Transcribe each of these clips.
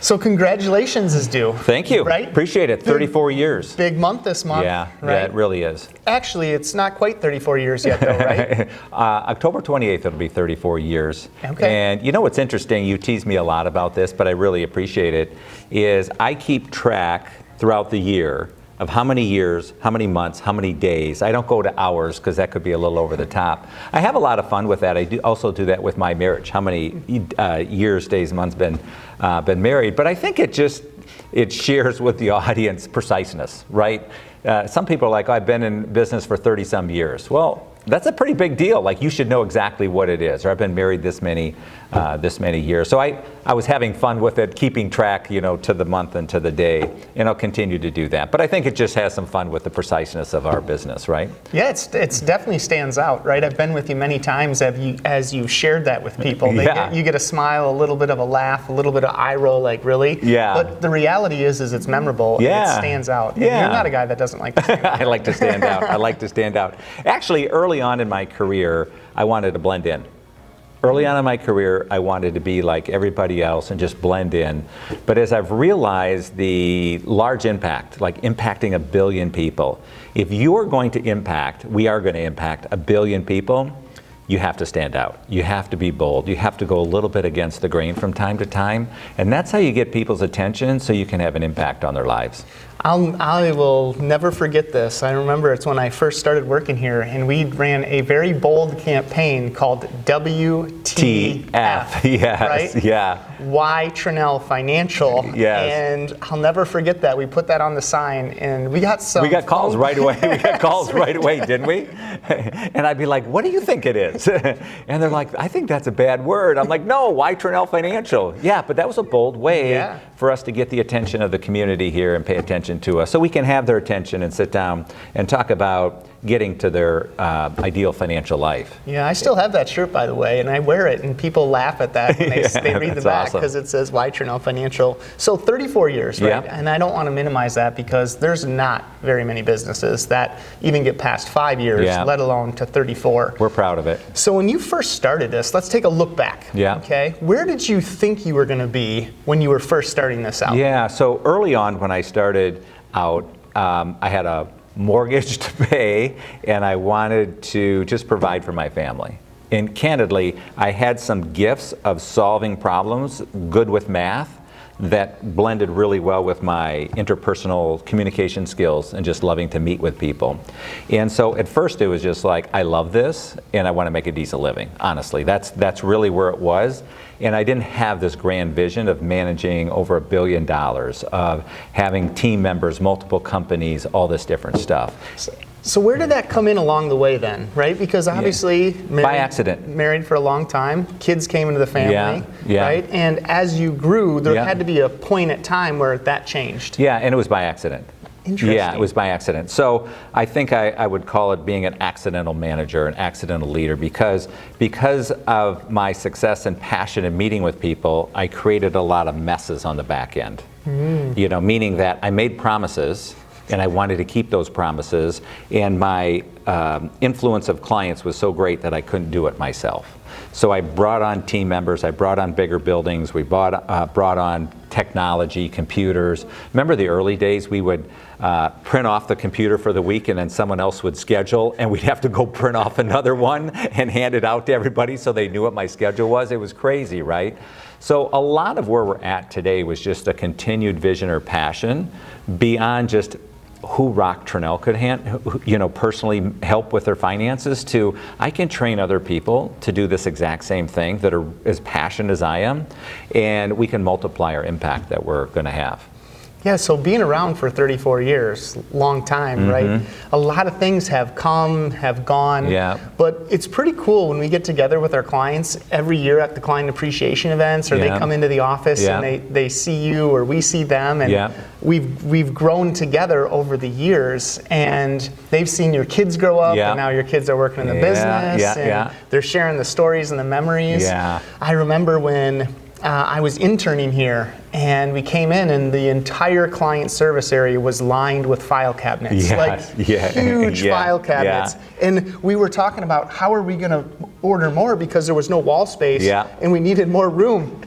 So congratulations is due. Thank you. Right? Appreciate it. 34 years. Big month this month. Yeah, right? yeah, it really is. Actually, it's not quite 34 years yet, though, right? October 28th, it'll be 34 years. Okay. And you know what's interesting, you tease me a lot about this, but I really appreciate it, is I keep track throughout the year of how many years, how many months, how many days. I don't go to hours because that could be a little over the top. I have a lot of fun with that. I also do that with my marriage. How many years, days, months been married? But I think it shares with the audience preciseness, right? Some people are like, oh, I've been in business for 30 some years. Well, that's a pretty big deal. Like, you should know exactly what it is. Or I've been married this many years. So I was having fun with it, keeping track, to the month and to the day, and I'll continue to do that. But I think it just has some fun with the preciseness of our business, right? Yeah, it's definitely stands out, right? I've been with you many times as you shared that with people. You get a smile, a little bit of a laugh, a little bit of eye roll, like, really? Yeah. But the reality is it's memorable. Yeah. And it stands out. And Yeah. you're not a guy that doesn't like to stand out. I like to stand out. I like to stand out. Actually, early on in my career, I wanted to blend in. Early on in my career, I wanted to be like everybody else and just blend in. But as I've realized the large impact, like impacting 1 billion people, if you are going to impact, we are going to impact 1 billion people, you have to stand out. You have to be bold. You have to go a little bit against the grain from time to time. And that's how you get people's attention so you can have an impact on their lives. I will never forget this. I remember it's when I first started working here, and we ran a very bold campaign called WTF. Yes, right? yeah. Why Tranel Financial. Yes. And I'll never forget that. We put that on the sign, and we got some. We got calls right away. We got calls right away, didn't we? And I'd be like, what do you think it is? And they're like, I think that's a bad word. I'm like, no, why Tranel Financial? Yeah, but that was a bold way for us to get the attention of the community here and pay attention to us, so we can have their attention and sit down and talk about getting to their ideal financial life. Yeah, I still have that shirt, by the way, and I wear it, and people laugh at that when they read the back because it says Why Tranel Financial. So 34 years, right? Yeah. And I don't want to minimize that because there's not very many businesses that even get past 5 years, let alone to 34. We're proud of it. So when you first started this, let's take a look back. Yeah. Okay. Where did you think you were going to be when you were first starting this out? Yeah. So early on, when I started out, I had a mortgage to pay, and I wanted to just provide for my family. And candidly, I had some gifts of solving problems, good with math, that blended really well with my interpersonal communication skills and just loving to meet with people. And so at first it was just like, I love this and I want to make a decent living. Honestly, that's really where it was. And I didn't have this grand vision of managing over $1 billion, of having team members, multiple companies, all this different stuff. So where did that come in along the way then, right? Because obviously, by accident, married for a long time, kids came into the family, right? And as you grew, there had to be a point at time where that changed. Yeah, and it was by accident. Interesting. Yeah, it was by accident. So I think I would call it being an accidental manager, an accidental leader, because of my success and passion in meeting with people, I created a lot of messes on the back end. Meaning that I made promises, and I wanted to keep those promises, and my influence of clients was so great that I couldn't do it myself. So I brought on team members, I brought on bigger buildings, we brought on technology, computers. Remember the early days, we would print off the computer for the week and then someone else would schedule, and we'd have to go print off another one and hand it out to everybody so they knew what my schedule was. It was crazy, right? So a lot of where we're at today was just a continued vision or passion beyond just who Roch Tranel could personally help with their finances, to I can train other people to do this exact same thing that are as passionate as I am, and we can multiply our impact that we're going to have. Yeah, so being around for 34 years, long time, right? A lot of things have come, have gone, but it's pretty cool when we get together with our clients every year at the client appreciation events, or they come into the office and they see you or we see them, and we've grown together over the years, and they've seen your kids grow up, and now your kids are working in the business, and they're sharing the stories and the memories. I remember when I was interning here, and we came in, and the entire client service area was lined with file cabinets, huge file cabinets. And we were talking about how are we going to order more because there was no wall space, and we needed more room.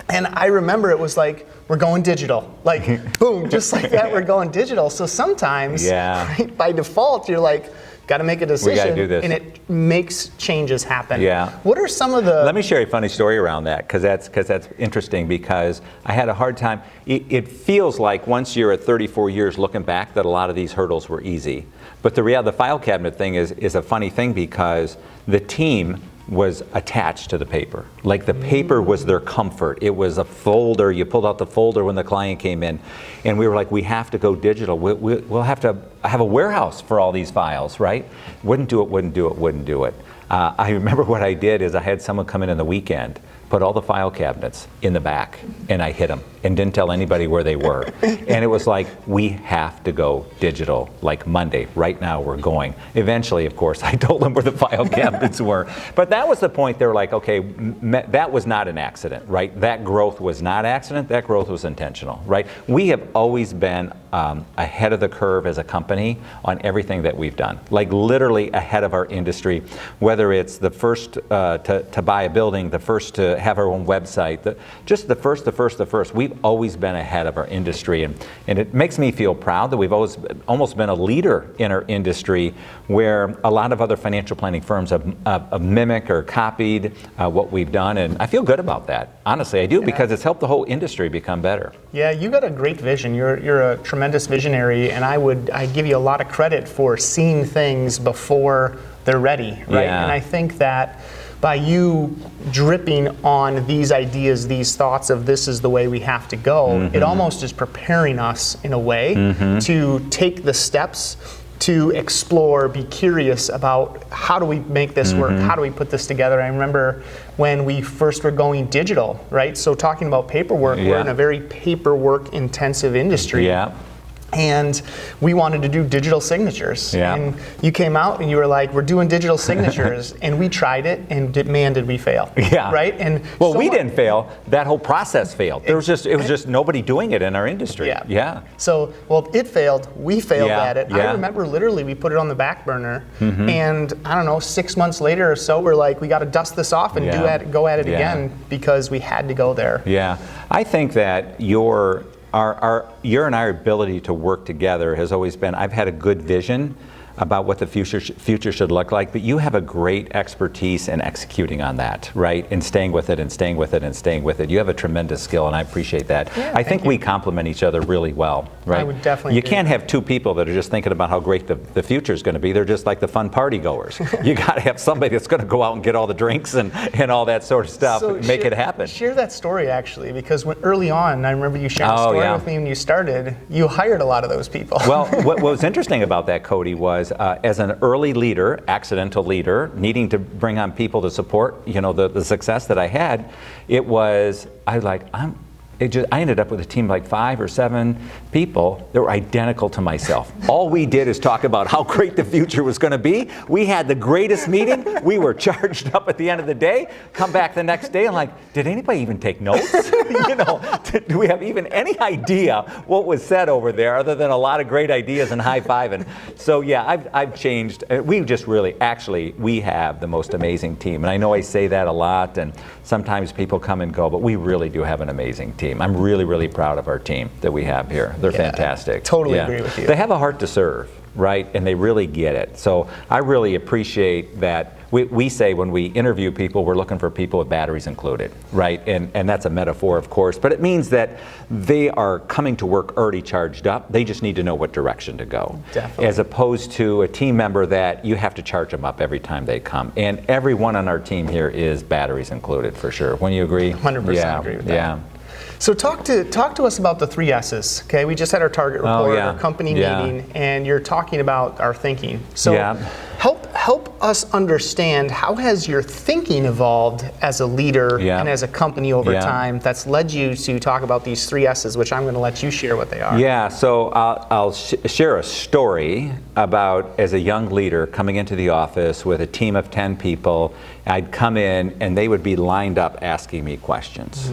And I remember it was like, we're going digital. Like, boom, just like that, we're going digital. So sometimes, right, by default, you're like, got to make a decision, we got to do this. And it makes changes happen. Yeah. What are some of the... Let me share a funny story around that, because that's interesting, because I had a hard time. It feels like once you're at 34 years looking back that a lot of these hurdles were easy. But the file cabinet thing is a funny thing, because the team was attached to the paper. Like the paper was their comfort. It was a folder. You pulled out the folder when the client came in, and we were like, we have to go digital. We'll have to have a warehouse for all these files, right? Wouldn't do it. I remember what I did is I had someone come in on the weekend, put all the file cabinets in the back, and I hid them and didn't tell anybody where they were. And it was like, we have to go digital, like Monday. Right now we're going. Eventually, of course, I told them where the file cabinets were. But that was the point. They were like, okay, that was not an accident, right? That growth was not accident. That growth was intentional, right? We have always been ahead of the curve as a company on everything that we've done. Like literally ahead of our industry, whether it's the first to buy a building, the first to have our own website, just the first. We've always been ahead of our industry, and it makes me feel proud that we've almost been a leader in our industry, where a lot of other financial planning firms have mimicked or copied what we've done, and I feel good about that. Honestly, I do, because it's helped the whole industry become better. Yeah, you got a great vision. You're a tremendous visionary, and I give you a lot of credit for seeing things before they're ready, right? Yeah. And I think that by you dripping on these ideas, these thoughts of this is the way we have to go, it almost is preparing us in a way to take the steps to explore, be curious about how do we make this work, how do we put this together. I remember when we first were going digital, right? So talking about paperwork, we're in a very paperwork intensive industry. Yeah. And we wanted to do digital signatures. Yeah. And you came out and you were like, we're doing digital signatures. And we tried it, and man, did we fail. Yeah. Right? And well, we didn't fail. That whole process failed. It was just nobody doing it in our industry. Yeah. Yeah. So, well, it failed. We failed at it. Yeah. I remember literally we put it on the back burner. And I don't know, 6 months later or so, we're like, we got to dust this off and go at it again, because we had to go there. Yeah. I think that your and our ability to work together has always been, I've had a good vision about what the future should look like, but you have a great expertise in executing on that, right? And staying with it and staying with it and staying with it. You have a tremendous skill, and I appreciate that. Yeah, I think we complement each other really well, right? I would definitely You agree. can't have two people that are just thinking about how great the future is going to be. They're just like the fun party goers. You got to have somebody that's going to go out and get all the drinks and all that sort of stuff, and make it happen. Share that story, actually, because early on, I remember you sharing a story with me when you started, you hired a lot of those people. Well, what was interesting about that, Cody, was as an early leader, accidental leader, needing to bring on people to support, the success that I had, I ended up with a team of like 5 or 7 people that were identical to myself. All we did is talk about how great the future was going to be. We had the greatest meeting. We were charged up at the end of the day. Come back the next day and like, did anybody even take notes? Do we have even any idea what was said over there, other than a lot of great ideas and high-fiving? So yeah, I've changed. We just really, actually, we have the most amazing team. And I know I say that a lot, and sometimes people come and go, but we really do have an amazing team. I'm really, really proud of our team that we have here. They're fantastic. Totally agree with you. They have a heart to serve, right? And they really get it. So I really appreciate that. We say when we interview people, we're looking for people with batteries included, right? And that's a metaphor, of course, but it means that they are coming to work already charged up. They just need to know what direction to go. Definitely. As opposed to a team member that you have to charge them up every time they come. And everyone on our team here is batteries included, for sure. Wouldn't you agree? 100% agree with that. Yeah. So talk to us about the 3 S's. Okay, we just had our target report, our company meeting, and you're talking about our thinking. So help us understand, how has your thinking evolved as a leader and as a company over time that's led you to talk about these 3 S's, which I'm going to let you share what they are. Yeah, so I'll share a story about, as a young leader coming into the office with a team of 10 people, I'd come in and they would be lined up asking me questions,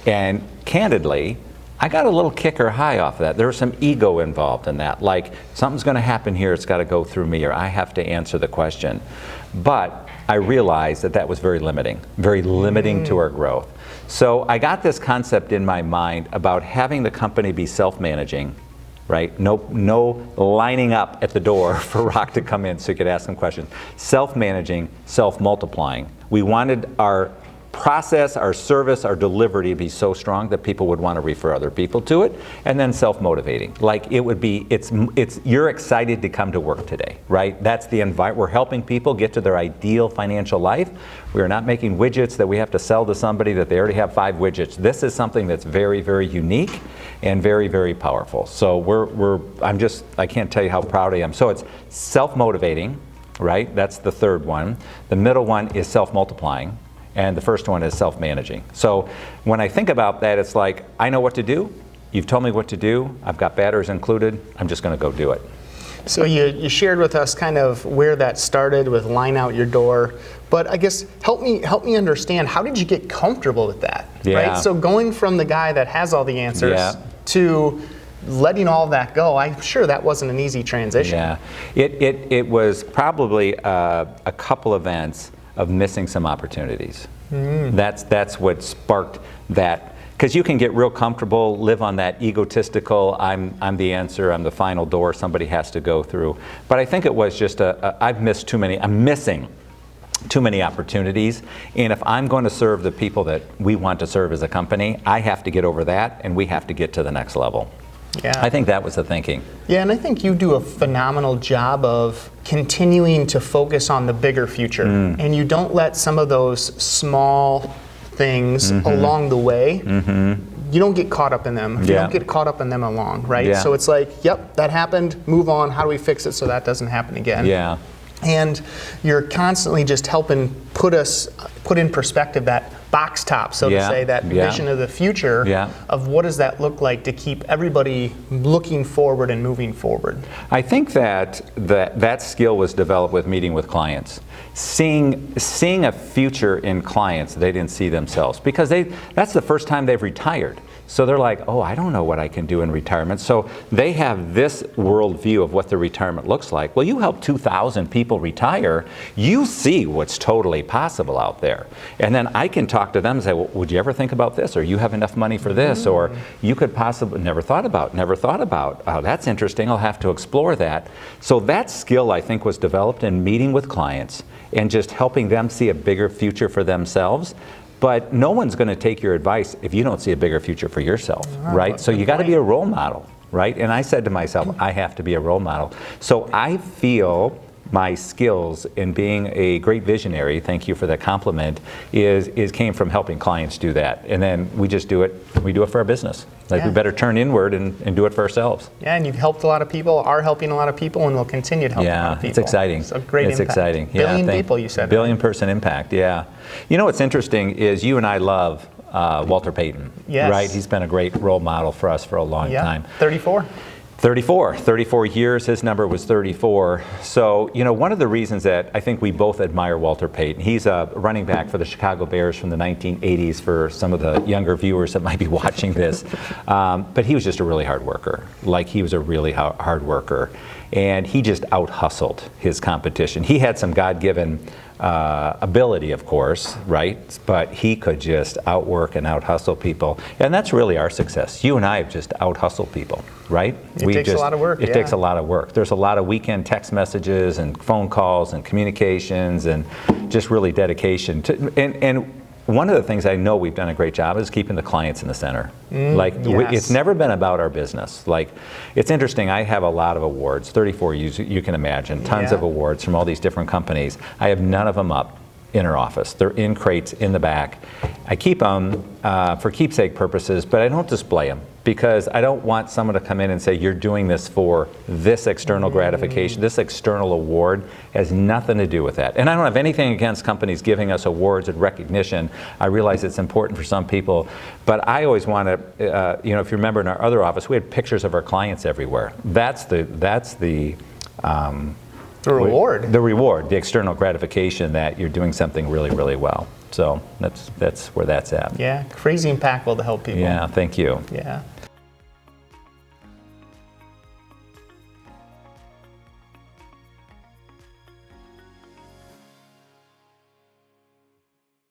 and candidly, I got a little kicker high off of that. There was some ego involved in that, like something's going to happen here, it's got to go through me, or I have to answer the question. But I realized that that was very limiting to our growth. So I got this concept in my mind about having the company be self-managing, right? No lining up at the door for Roch to come in so you could ask him questions. Self-managing, self-multiplying. We wanted our process, our service, our delivery to be so strong that people would want to refer other people to it, and then self-motivating. Like it would be, you're excited to come to work today, right? That's the environment. We're helping people get to their ideal financial life. We're not making widgets that we have to sell to somebody that they already have 5 widgets. This is something that's very, very unique and very, very powerful. So I can't tell you how proud I am. So it's self-motivating, right? That's the third one. The middle one is self-multiplying. And the first one is self-managing. So when I think about that, it's like, I know what to do. You've told me what to do. I've got batters included. I'm just going to go do it. So you shared with us kind of where that started with line out your door. But I guess help me understand, how did you get comfortable with that? Yeah. Right? So going from the guy that has all the answers to letting all that go, I'm sure that wasn't an easy transition. Yeah. It was probably a couple events of missing some opportunities. That's what sparked that, because you can get real comfortable, live on that egotistical, I'm the answer, I'm the final door somebody has to go through. But I think it was just I'm missing too many opportunities, and if I'm going to serve the people that we want to serve as a company, I have to get over that, and we have to get to the next level. Yeah. I think that was the thinking. Yeah, and I think you do a phenomenal job of continuing to focus on the bigger future. And you don't let some of those small things along the way, you don't get caught up in them. If you don't get caught up in them along, right? Yeah. So it's like, yep, that happened, move on, how do we fix it so that doesn't happen again? Yeah. And you're constantly just helping put in perspective that box top, so to say, that vision of the future of what does that look like to keep everybody looking forward and moving forward. I think that skill was developed with meeting with clients. Seeing a future in clients they didn't see themselves, because that's the first time they've retired. So they're like, oh, I don't know what I can do in retirement. So they have this worldview of what the retirement looks like. Well, you help 2,000 people retire, you see what's totally possible out there. And then I can talk to them and say, well, would you ever think about this? Or you have enough money for this? Or you could possibly, never thought about. Oh, that's interesting, I'll have to explore that. So that skill, I think, was developed in meeting with clients and just helping them see a bigger future for themselves. But no one's going to take your advice if you don't see a bigger future for yourself, right? So you got to be a role model, right? And I said to myself, I have to be a role model. So I feel my skills in being a great visionary, thank you for that compliment, came from helping clients do that. And then we just do it, we do it for our business. Like we better turn inward and do it for ourselves. Yeah, and you've helped a lot of people, are helping a lot of people, and will continue to help a lot of people. It's exciting. It's a great impact. It's exciting. Billion people, you said. Billion person impact, yeah. You know what's interesting is you and I love Walter Payton, right? He's been a great role model for us for a long time. 34 years, his number was 34. So, you know, one of the reasons that I think we both admire Walter Payton, he's a running back for the Chicago Bears from the 1980s for some of the younger viewers that might be watching this. But he was just a really hard worker. Like, he was a really hard worker. And he just out-hustled his competition. He had some God-given ability, of course, right? But he could just outwork and out-hustle people. And that's really our success. You and I have just out-hustled people, right? It takes a lot of work. It takes a lot of work. There's a lot of weekend text messages and phone calls and communications and just really dedication. And one of the things I know we've done a great job is keeping the clients in the center. It's never been about our business. Like, it's interesting, I have a lot of awards, 34 you can imagine, tons of awards from all these different companies. I have none of them up in our office. They're in crates in the back. I keep them for keepsake purposes, but I don't display them because I don't want someone to come in and say, you're doing this for this external gratification. This external award has nothing to do with that. And I don't have anything against companies giving us awards and recognition. I realize it's important for some people, but I always want to, if you remember in our other office, we had pictures of our clients everywhere. That's the reward. The reward, the external gratification that you're doing something really, really well. So that's where that's at. Yeah, crazy impactful to help people. Yeah, thank you. Yeah.